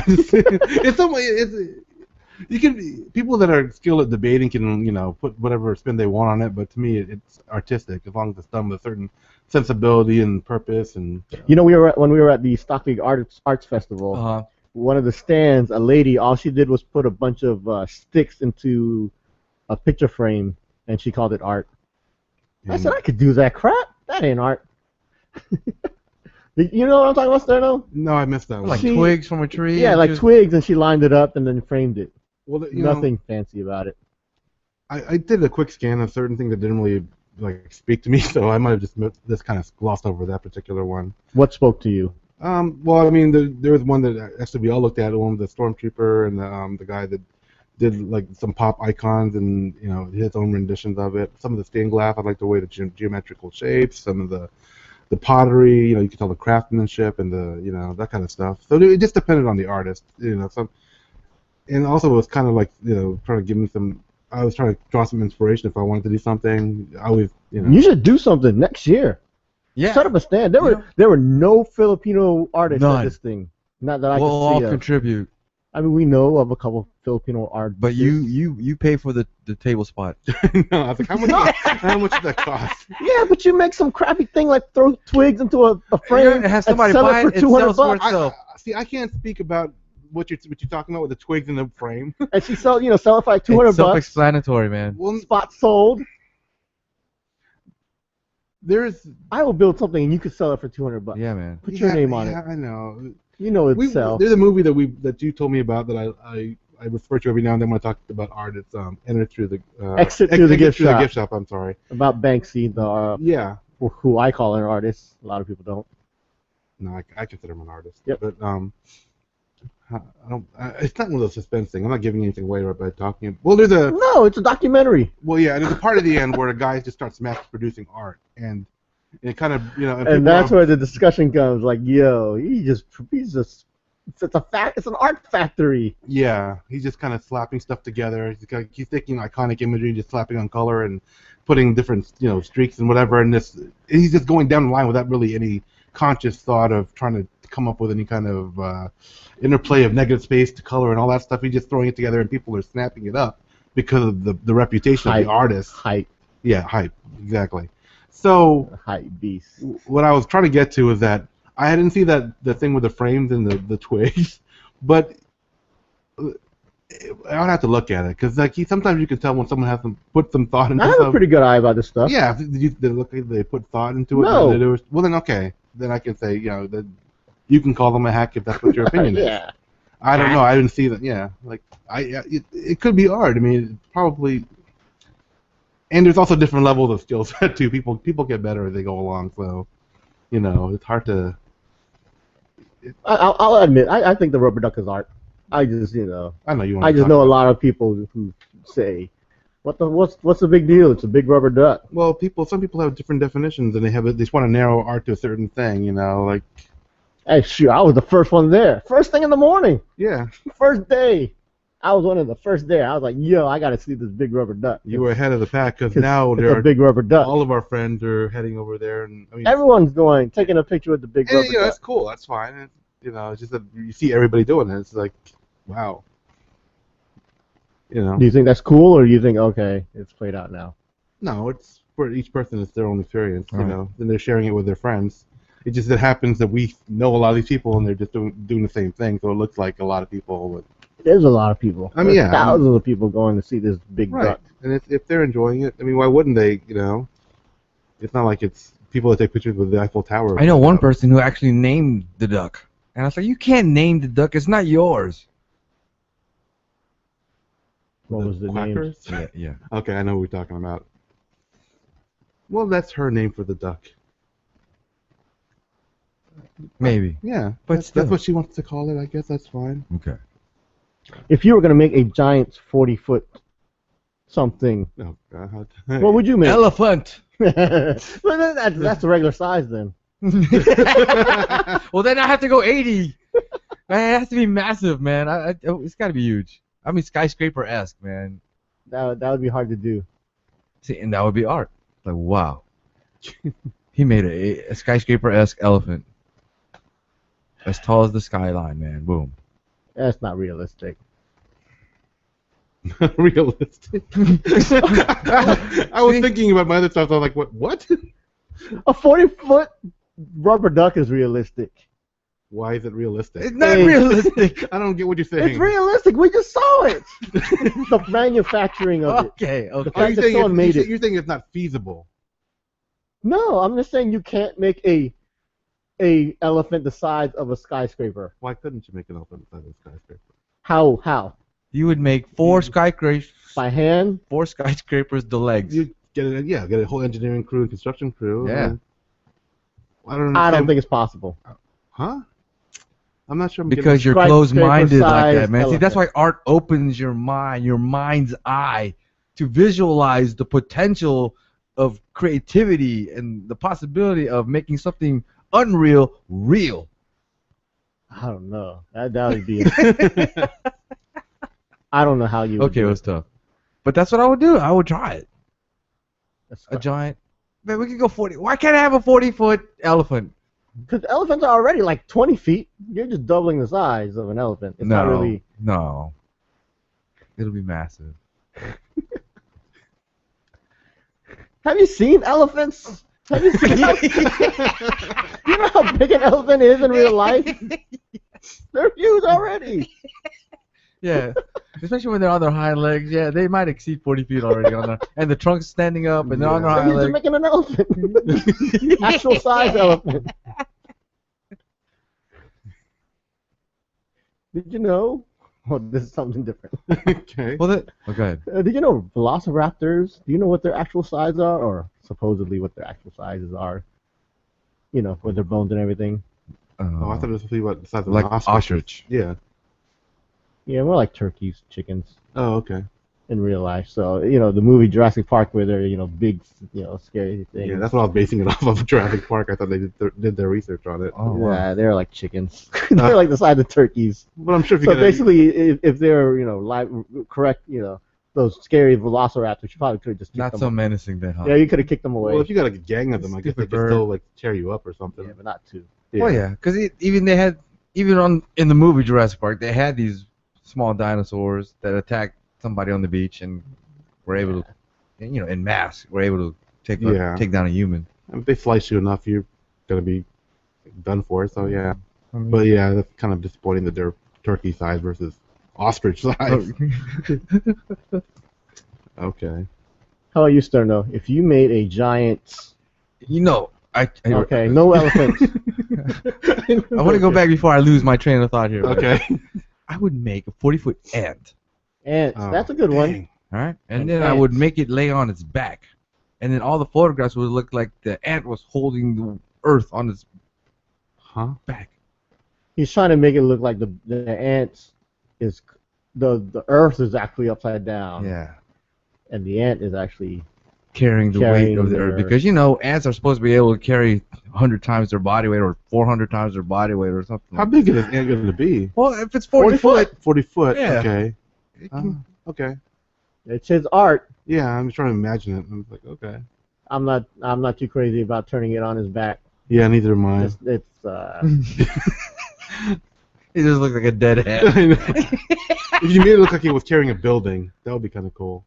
People that are skilled at debating can put whatever spin they want on it, but to me it's artistic as long as it's done with a certain sensibility and purpose and. When we were at the Stock League Arts Festival, one of the stands, a lady, all she did was put a bunch of sticks into a picture frame, and she called it art. I said I could do that crap. That ain't art. You know what I'm talking about, Sterno? No, I missed that one. Like twigs from a tree. Yeah, like twigs, and she lined it up and then framed it. Well, nothing fancy about it. I did a quick scan of certain things that didn't really speak to me, so I might have just kind of glossed over that particular one. What spoke to you? Well, I mean, there was one that actually we all looked at. One with the stormtrooper and the guy that did some pop icons and his own renditions of it. Some of the stained glass, I like the way the geometrical shapes. Some of the the pottery, you can tell the craftsmanship and the, that kind of stuff. So it just depended on the artist, and also it was kind of like, trying to give me some. I was trying to draw some inspiration if I wanted to do something. I always, You should do something next year. Yeah. Set up a stand. There were no Filipino artists at this thing. Not that I We'll could all see. contribute. I mean, we know of a couple Filipino artists. But you pay for the table spot. No, I was like, how much does that cost? Yeah, but you make some crappy thing like throw twigs into a frame Have somebody and sell buy it for it, $200 sells for bucks. itself. See, I can't speak about what you're talking about with the twigs in the frame. And she sell it for like $200 It's bucks. self-explanatory, man. Well, Spot sold. I will build something and you could sell it for $200 bucks. Yeah, man. Put your name on it. Yeah, I know. You know it'd sell. There's a movie that you told me about that I refer to every now and then when I talk about art. It's Enter Through the Exit Through the Gift Shop. The gift shop. I'm sorry. About Banksy, Yeah. who I call an artist. A lot of people don't. No, I consider him an artist. Yep. But it's not one of those suspense things. I'm not giving anything away by talking. Well, No, it's a documentary. Well, yeah, there's a part at the end where a guy just starts mass producing art, and it kind of, And that's where the discussion comes. Like, yo, it's an art factory. Yeah, he's just kind of slapping stuff together. He's taking iconic imagery, just slapping on color and putting different, streaks and whatever. And he's just going down the line without really any conscious thought of trying to come up with any kind of interplay of negative space to color and all that stuff. He's just throwing it together, and people are snapping it up because of the reputation of the artist. Hype. Yeah, hype. Exactly. So hype beast. What I was trying to get to is that I didn't see the thing with the frames and the twigs, but I would have to look at it because sometimes you can tell when someone has put some thought into I have stuff. a pretty good eye about this stuff. Yeah, they put thought into it. No. Well then okay, then I can say that you can call them a hack if that's what your opinion Yeah. is. I don't know. I didn't see that. Yeah, it could be art. I mean, probably. And there's also different levels of skill set too. People get better as they go along. So, it's hard to. I'll admit, I think the rubber duck is art. I just, I know you. I just know a lot of people who say, what's the big deal? It's a big rubber duck. Well, some people have different definitions, and they just want to narrow art to a certain thing. Like. Hey, shoot! I was the first one there. First thing in the morning. Yeah. First day. I was one of the first there. I was like, yo, I got to see this big rubber duck. You were ahead of the pack because now it's a big rubber duck. All of our friends are heading over there, and everyone's taking a picture with the big rubber duck. That's cool. That's fine. It's just that you see everybody doing it. It's like, wow. Do you think that's cool, or do you think okay, it's played out now? No, it's for each person. It's their own experience. Right. And they're sharing it with their friends. It just happens that we know a lot of these people, and they're just doing the same thing. So it looks like a lot of people. But there's a lot of people. I mean, there's thousands of people going to see this big right. duck. And if they're enjoying it, I mean, why wouldn't they? It's not like it's people that take pictures with the Eiffel Tower. I know one person who actually named the duck, and I was like, "You can't name the duck; it's not yours." What was the name? Yeah. Okay, I know what we're talking about. Well, that's her name for the duck. Maybe. Yeah, but that's what she wants to call it. I guess that's fine. Okay. If you were going to make a giant 40-foot something, Oh God. what would you make? Elephant. Well, that's the regular size then. Well, then I have to go 80. Man, it has to be massive, man. It's got to be huge. I mean, skyscraper-esque, man. That would be hard to do. See, and that would be art. Like, wow. He made a skyscraper-esque elephant. As tall as the skyline, man. Boom. That's not realistic. Realistic. I was thinking about my other stuff. I was like, what? A 40-foot rubber duck is realistic. Why is it realistic? It's not realistic. I don't get what you're saying. It's realistic. We just saw it. The manufacturing of it. Okay. The fact that someone made it. You're saying it's not feasible. No, I'm just saying you can't make a elephant the size of a skyscraper. Why couldn't you make an elephant the size of a skyscraper? How? You would make 4 skyscrapers. By hand? 4 skyscrapers, the legs. You get a whole engineering crew, construction crew. Yeah. I don't understand. I don't think it's possible. Huh? I'm not sure. Because you're closed-minded like that, man. See, elephant. that's why art opens your mind, your mind's eye, to visualize the potential of creativity and the possibility of making something unreal real. I don't know. That would be. I don't know how you. Would Okay, it do was tough, but that's what I would do. I would try it. That's A giant. Man, we could go 40. Why can't I have a 40-foot elephant? Because elephants are already like 20 feet. You're just doubling the size of an elephant. It's not really. No. It'll be massive. Have you seen elephants? Have you seen? You know how big an elephant is in real life? They're huge already. Yeah, especially when they're on their hind legs. Yeah, they might exceed 40 feet already on their, and the trunk's standing up, and they're on their They're hind used to legs. making an elephant. Actual size elephant. Did you know? Oh, this is something different. Okay. Well, okay. Did you know velociraptors? Do you know what their actual size are, or supposedly what their actual sizes are? You know, with their bones and everything. Oh, I thought it was something about the size of Like an ostrich. Yeah. Yeah, more like turkeys, chickens Oh, okay. in real life. So, you know, the movie Jurassic Park where they're, you know, big, you know, scary things. Yeah, that's what I was basing it off of Jurassic Park. I thought they did their research on it. Oh, wow. Yeah, they're like chickens. They're like the size of turkeys. But I'm sure if you So could basically, if they're, you know, correct, you know, those scary velociraptors, you probably could have just kicked Not them so away. menacing then, huh? Yeah, you could have kicked them away. well, if you got like a gang of them, I guess they Stupid could bird. still like tear you up or something. Yeah, but not two. Well, yeah, because even they had, in the movie Jurassic Park, they had these small dinosaurs that attacked somebody on the beach and were able to, you know, in mass, were able to take down a human. If they slice you enough, you're gonna be done for. So yeah. But yeah, that's kind of disappointing that they're turkey size versus ostrich size. Okay. How about you, Sterno? If you made a giant... You know, Okay, no elephants. I want to go back before I lose my train of thought here. Okay. I would make a 40-foot ant. Ants, Oh, that's a good one. dang. All right, and And then I would ants. make it lay on its back, and then all the photographs would look like the ant was holding the earth on its Huh? back. He's trying to make it look like the ants is... The earth is actually upside down. Yeah, And the ant is actually... carrying the weight Carrying of the the earth earth. because you know ants are supposed to be able to carry 100 times their body weight or 400 times their body weight or something. How big is this ant going to be? Well, if it's 40 foot, 40 foot. Yeah. Okay. it can- Okay. It's his art. Yeah, I'm just trying to imagine it. I'm like, okay. I'm not too crazy about turning it on his back. Yeah, neither am I. It's he just looks like a dead ant. If you made it look like he was carrying a building, that would be kind of cool.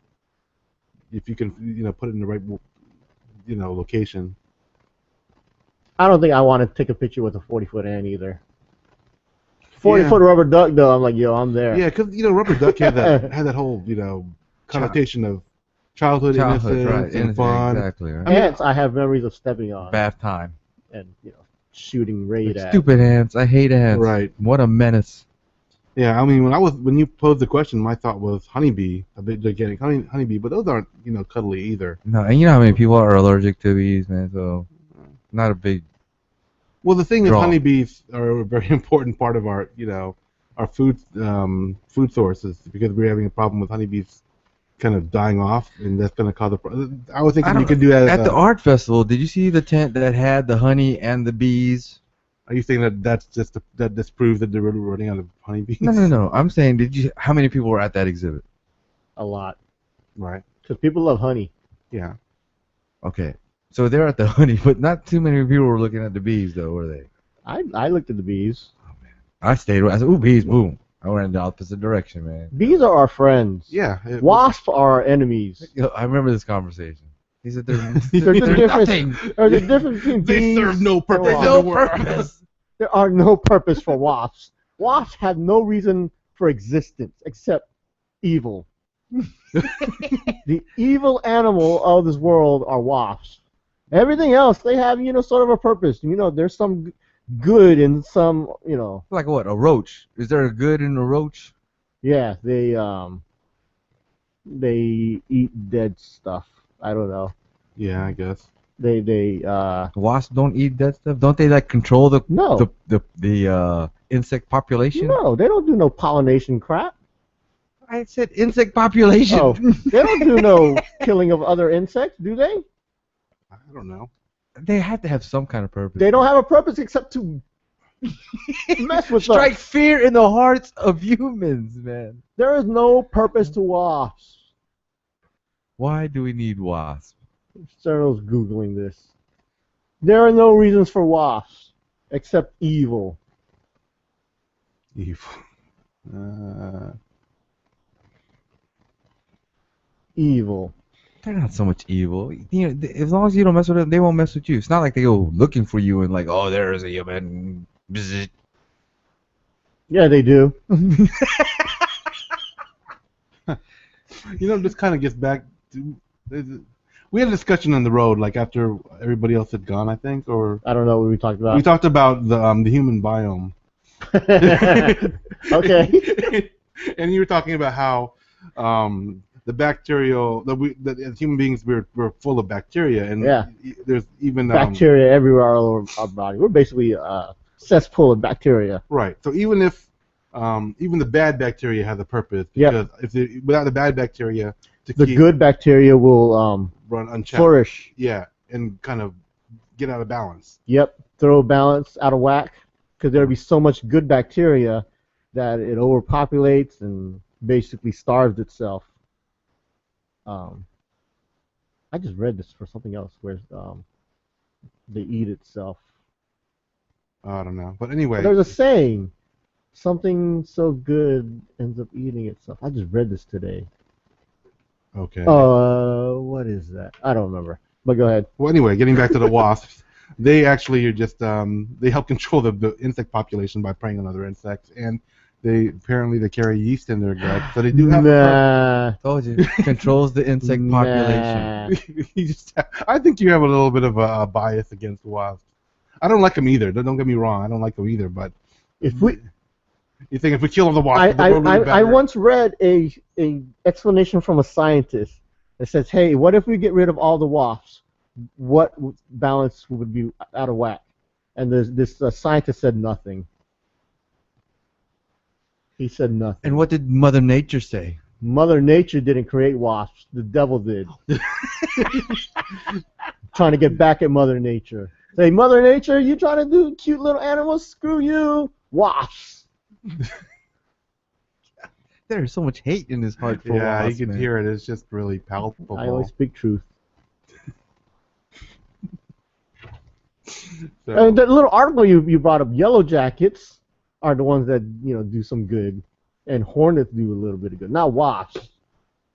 If you can, you know, put it in the right, you know, location. I don't think I want to take a picture with a 40-foot ant either. 40-foot Yeah. rubber duck though, I'm like, yo, I'm there. Yeah, because you know, rubber duck had that whole, you know, connotation of childhood innocence right? and Innocent, fun. exactly. Right? Ants, I have memories of stepping on Bath time. and shooting raid at. Stupid ants. I hate ants. Right. What a menace. Yeah, I mean, when you posed the question, my thought was honeybee, a bit gigantic honeybee, but those aren't, you know, cuddly either. No, and you know how many people are allergic to bees, man. So, not a big. Well, the thing is, Draw. honeybees are a very important part of our, you know, our food sources because we're having a problem with honeybees kind of dying off, and that's going to cause a problem. I was thinking you could do that At the art festival, did you see the tent that had the honey and the bees? Are you saying that that disproves that they're really running out of honeybees? No. I'm saying, how many people were at that exhibit? A lot. Right. Because people love honey. Yeah. Okay. So they're at the honey, but not too many people were looking at the bees, though, were they? I looked at the bees. I stayed. I said, "Ooh, bees, boom!" I went in the opposite direction, man. Bees are our friends. Yeah. Wasps are our enemies. Yo, I remember this conversation. He said, "There's There's a difference. nothing. There's a difference between They bees serve no and purpose. There's wasps. no in the world. purpose." There are no purpose for wasps. Wasps have no reason for existence except evil. The evil animal of this world are wasps. Everything else, they have, sort of a purpose. There's some good in some, Like what? A roach? Is there a good in a roach? yeah, they eat dead stuff. I don't know. Yeah, I guess. Wasps don't eat that stuff. Don't they like control the No. the insect population? No, they don't do no pollination crap. I said insect population. Oh, they don't do no killing of other insects, do they? I don't know. They have to have some kind of purpose. They don't have a purpose except to mess with Strike us. fear in the hearts of humans, man. There is no purpose to wasps. Why do we need wasps? Sterno's Googling this. There are no reasons for wasps except evil. Evil. Evil. They're not so much evil. You know, as long as you don't mess with them, they won't mess with you. It's not like they go looking for you and like, oh, there is a human. Bzzz. Yeah, they do. This kind of gets back to. We had a discussion on the road, like after everybody else had gone, I think, or I don't know what we talked about. we talked about the human biome. Okay. And you were talking about how the bacterial that as human beings we're full of bacteria, and Yeah. there's even Bacteria everywhere all over our body. We're basically a cesspool of bacteria. right. So even if even the bad bacteria has a purpose, Yep. because without the bad bacteria to The keep good bacteria will run unchecked, flourish. yeah, and kind of get out of balance. Yep. Throw balance out of whack because there'll be so much good bacteria that it overpopulates and basically starves itself. I just read this for something else where they eat itself. I don't know, but anyway, There's a saying, something so good ends up eating itself. I just read this today. okay. What is that? I don't remember. But go ahead. Well, anyway, getting back to the wasps, they actually are just they help control the insect population by preying on other insects, and they carry yeast in their gut, so they do have. Nah. Told you. Controls the insect population. I think you have a little bit of a bias against wasps. I don't like them either. Don't get me wrong. I don't like them either. But If we, you think if we kill the wasps, the world will be better? I once read a explanation from a scientist that says, hey, what if we get rid of all the wasps? What balance would be out of whack? And this scientist said nothing. He said nothing. And what did Mother Nature say? Mother Nature didn't create wasps. The devil did. Trying to get back at Mother Nature. Say, Mother Nature, you trying to do cute little animals? Screw you. Wasps. There is so much hate in his heart for Yeah, wasps, you can man. hear it. It's just really palpable. I always speak truth. So- And the little article you brought up, yellow jackets are the ones that do some good, and hornets do a little bit of good. Not wasps.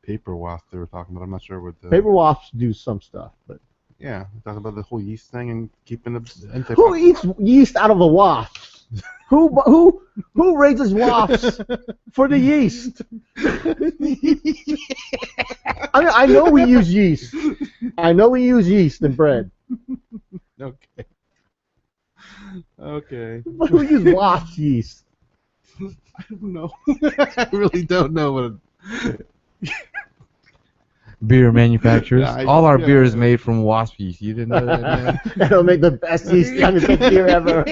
paper wasp they were talking about. I'm not sure what the. Paper wasps do some stuff, but Yeah, talking about the whole yeast thing and keeping the insect. who eats yeast out of a wasp? Who raises wasps for the yeast? I mean, I know we use yeast. I know we use yeast in bread. Okay. Okay. But who uses wasp yeast? I don't know. I really don't know what. Beer manufacturers. Yeah, All our yeah. beer is made from wasp yeast. You didn't know that, man? That'll make the best yeast kind of beer ever.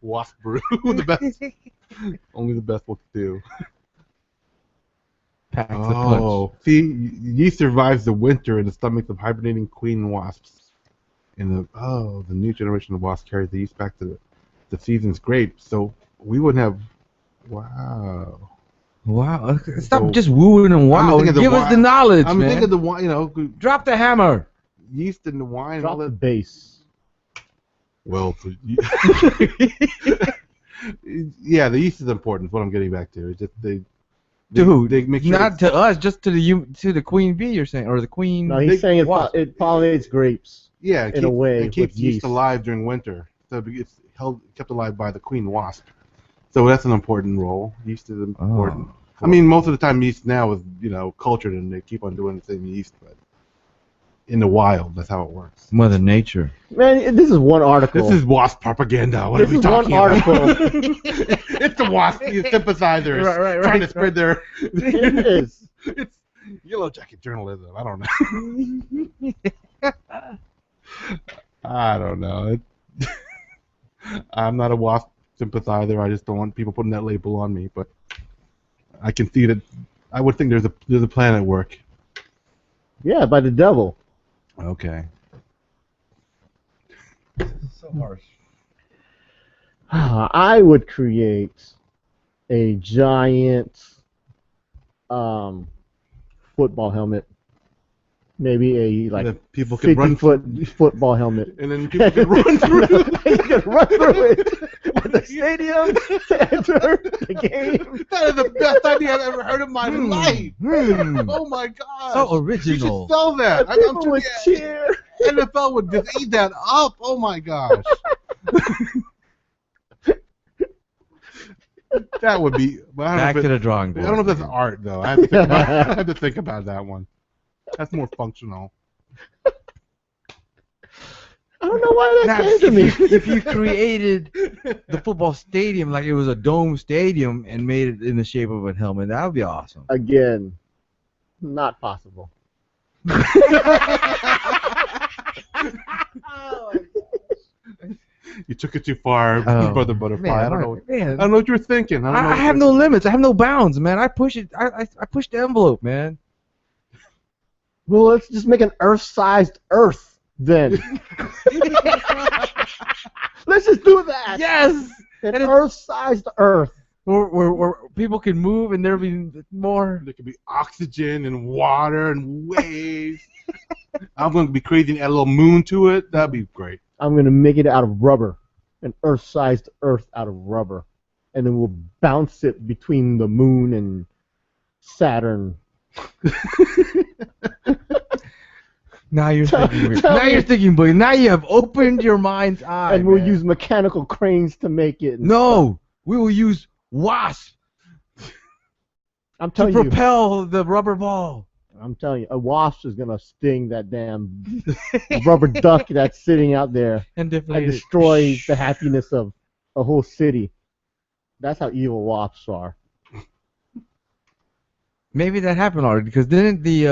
Wasp brew, the best. Only the best will do. Packs a punch. Oh, see, yeast survives the winter in the stomachs of hibernating queen wasps. And the new generation of wasps carries the yeast back to the season's grapes. So we wouldn't have. Wow. Wow. Stop So- just wooing and wow. thinking of the Give us wi- the knowledge, I'm man. thinking the wine, Drop the hammer. yeast in the wine. Drop all the that. bass. Well, yeah, the yeast is important. Is what I'm getting back to. It's just they Dude, they make sure not to us, just to the queen bee. You're saying, or the queen. No, he's They- saying wasp. it pollinates grapes. yeah, in a way it keeps with yeast yeast. alive during winter. So it's kept alive by the queen wasp. So that's an important role. Yeast is important. I mean, most of the time yeast now is cultured and they keep on doing the same yeast, but in the wild, that's how it works. Mother Nature. Man, this is one article. This is wasp propaganda. What This are we is one talking about? article. It's the wasp sympathizers Right, trying to spread their. It is. It's yellow jacket journalism. I don't know. I don't know. I'm not a wasp sympathizer. I just don't want people putting that label on me. But I can see that. I would think there's a plan at work. Yeah, by the devil. Okay. so harsh. I would create a giant football helmet. Maybe a And then like people can run 50-foot through, football helmet. and then people can run through. You can run through it at the stadium to enter the game. That is the best idea I've ever heard in my life. Hmm. Oh my god! So You original. should sell that. And people would cheer. NFL would just eat that up. Oh my gosh. That would be. Well, I Back don't to know the drawing I board. don't know if that's art though. I have to think about, I have to think about that one. That's more functional. I don't know why that Now, came to me. if you created the football stadium like it was a dome stadium and made it in the shape of a helmet, that would be awesome. Again, not possible. You took it too far, Oh, Brother Butterfly. man, I don't know. man. I don't know what you're thinking. I have no limits. I have no bounds, man. I push it. I push the envelope, man. Well, let's just make an Earth-sized Earth then. Let's just do that. Yes. An Earth-sized Earth. Where people can move and there'll be more. There could be oxygen and water and waves. I'm going to be creating a little moon to it. That'd be great. I'm going to make it out of rubber. An Earth-sized Earth out of rubber. And then we'll bounce it between the moon and Saturn. Now you're thinking. Now you're thinking, boy. Now you have opened your mind's eye. And we'll man. use mechanical cranes to make it. No, we will use wasps I'm to telling you. propel the rubber ball. I'm telling you, a wasp is going to sting that damn rubber duck that's sitting out there And and deflate it. destroy the happiness of a whole city. That's how evil wasps are. Maybe that happened already because didn't the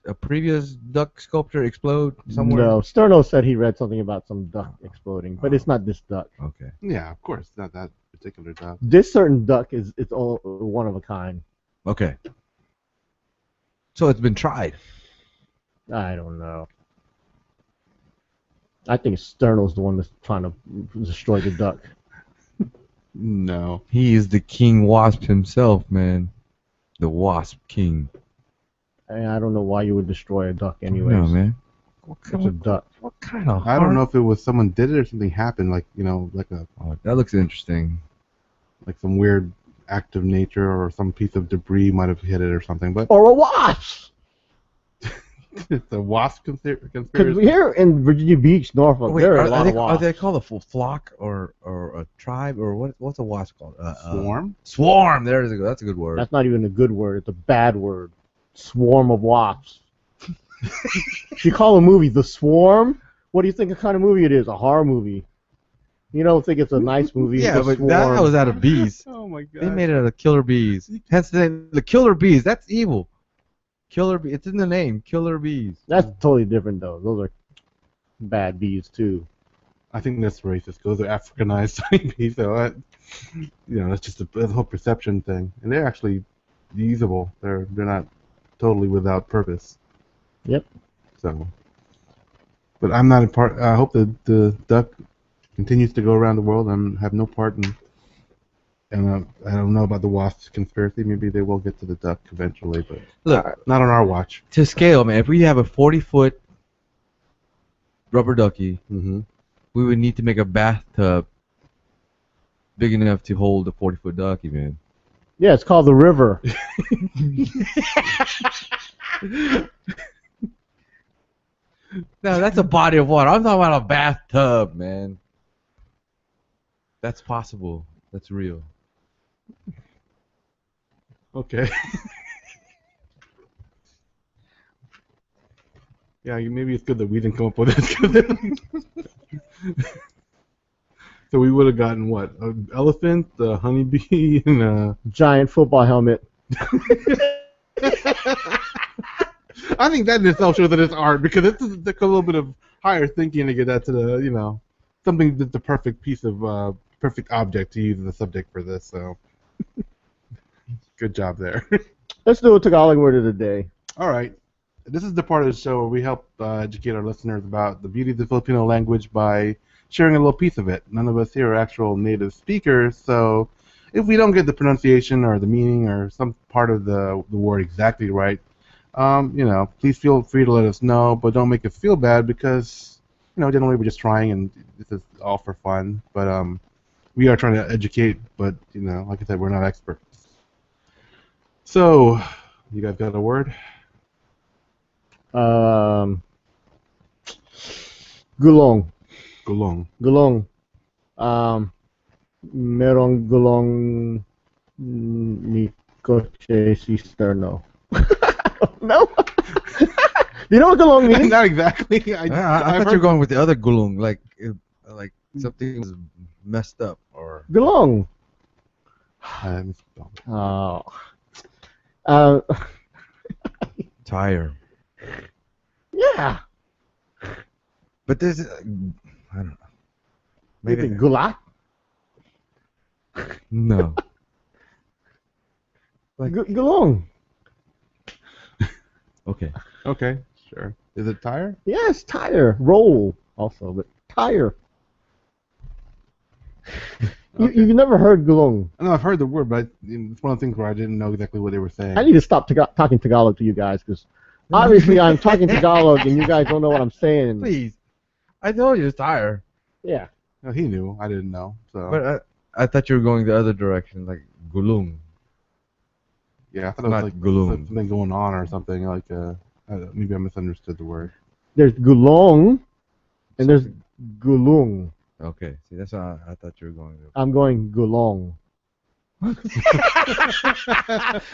a previous duck sculpture explode somewhere? No, Sterno said he read something about some duck exploding, but it's not this duck. Okay. Yeah, of course. Not that particular duck. This certain duck is it's all one of a kind. Okay. So it's been tried. I don't know. I think Sterno's the one that's trying to destroy the duck. No. He is the king wasp himself, man. The wasp king. I don't know why you would destroy a duck anyways. No, man. It's a duck. What kind of? I don't know if it was someone did it or something happened, like like Oh, that looks interesting. like some weird act of nature or some piece of debris might have hit it or something. But Or a wasp! it's a wasp Because conspiracy. here in Virginia Beach, Norfolk, Wait, there are are, a lot they, of are wasps. they called a flock or a tribe or what's a wasp called? Swarm? Swarm. There's that's a good word. That's not even a good word. It's a bad word. Swarm of wasps. If you call a movie The Swarm, what do you think the kind of movie it is? A horror movie. You don't think it's a nice movie. Yeah, it's a but swarm. that was out of bees. Oh my god. They made it out of killer bees. Hence the name, the killer bees. That's evil. Killer bee. It's in the name. Killer bees. That's totally different, though. Those are bad bees, too. I think that's racist. Those are Africanized honeybees, so that's just a whole perception thing. And they're actually usable. They're not totally without purpose. Yep. So, but I'm not a part. I hope that the duck continues to go around the world and have no part in. And I don't know about the wasp conspiracy. Maybe they will get to the duck eventually, but Look, not on our watch. to scale, man. If we have a 40-foot rubber ducky, Mm-hmm. we would need to make a bathtub big enough to hold a 40-foot ducky, man. Yeah, it's called The River. No, that's a body of water. I'm talking about a bathtub, man. That's possible. That's real. Okay. Yeah, maybe it's good that we didn't come up with this. So we would have gotten what? An elephant, a honeybee, and a... Giant football helmet. I think that in itself shows that it's art because it's a little bit of higher thinking to get that to the, something that's the perfect piece of perfect object to use as a subject for this. So, good job there. Let's do a Tagalog word of the day. All right. This is the part of the show where we help educate our listeners about the beauty of the Filipino language by sharing a little piece of it. None of us here are actual native speakers, so if we don't get the pronunciation or the meaning or some part of the word exactly right, please feel free to let us know, but don't make us feel bad because, generally we're just trying and this is all for fun. But we are trying to educate, but, like I said, we're not experts. So, you guys got a word? Gulong. Gulong. Gulong. Merong gulong ni coche cisterno. No? Do you know what gulong means? Not exactly. I thought you were going with the other gulung, like something was messed up or. Gulong. Oh. Tire. Yeah. But there's, I don't know. Maybe gulat? No. Gulong. Okay. Okay, sure. Is it tire? Yes, tire. Roll also, but tire. Okay. You've never heard gulong. I know I've heard the word, but it's one of the things where I didn't know exactly what they were saying. I need to stop talking Tagalog to you guys because obviously I'm talking Tagalog and you guys don't know what I'm saying. Please. I told you it's tire. Yeah. No, he knew. I didn't know. So. But I thought you were going the other direction, like gulung. Yeah, I thought it was like gulung. something going on or something. Like maybe I misunderstood the word. There's gulong and there's gulung. Okay, see, that's how I thought you were going. I'm going gulong. What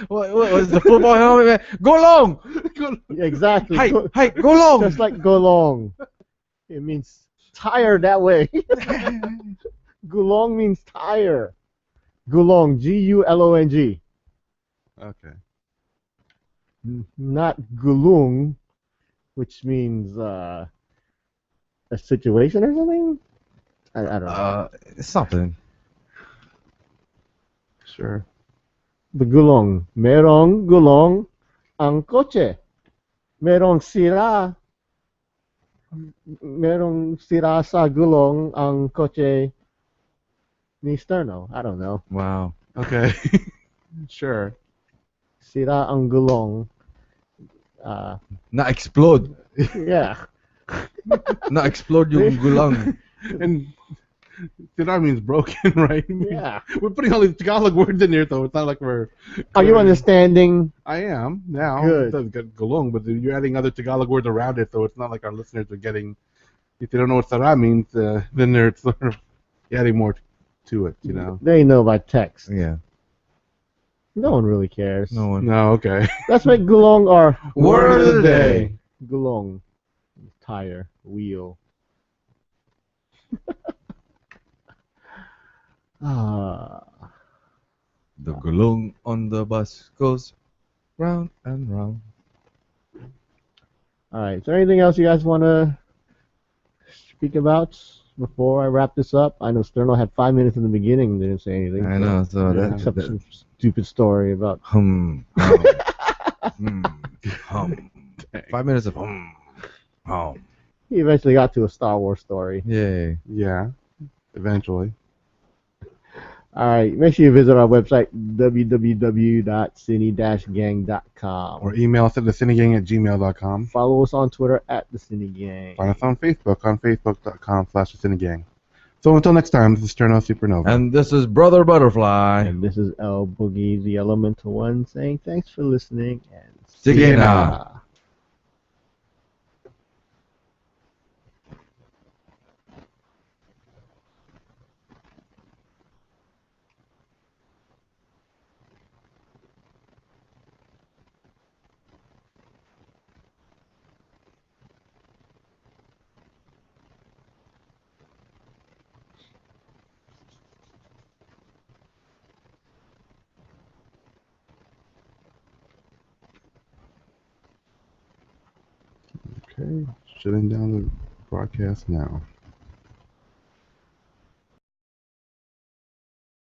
was the football helmet, man? Go long! Exactly. Hey, go long! Just like gulong. It means tire that way. Gulong means tire. Gulong, Gulong. Okay. Not gulung, which means a situation or something. I don't know. Something. Sure. The gulong. Merong gulong ang kotse. Merong sira sa gulong ang kotse ni Sterno. I don't know. Wow. Okay. Sure. Sira ang gulong. Na explode. Yeah. Na explode yung gulang. And sira means broken, right? Yeah. We're putting all these Tagalog words in here, though. It's not like we're. Are you understanding? I am now. Good. It does get gulong, but you're adding other Tagalog words around it, so it's not like our listeners are getting. If they don't know what sara means, then they're sort of adding more to it, you know. They know by text. Yeah. No one really cares. No one. No, okay. Let's make gulong our Word of the day. Gulong. Tire. Wheel. The gulong on the bus goes round and round. Alright, is there anything else you guys want to speak about before I wrap this up? I know Sterno had 5 minutes in the beginning and didn't say anything. I know, so Except some stupid story about... hum. 5 minutes of hum. He eventually got to a Star Wars story. Yay. Yeah, eventually. Alright, make sure you visit our website, www.cine-gang.com. Or email us at thesinigang@gmail.com. Follow us on Twitter at the Sini-Gang. Find us on Facebook on facebook.com/thesinigang. So until next time, this is Sterno Supernova. And this is Brother Butterfly. And this is El Boogie, the Elemental One, saying thanks for listening and Sige na. Okay, shutting down the broadcast now.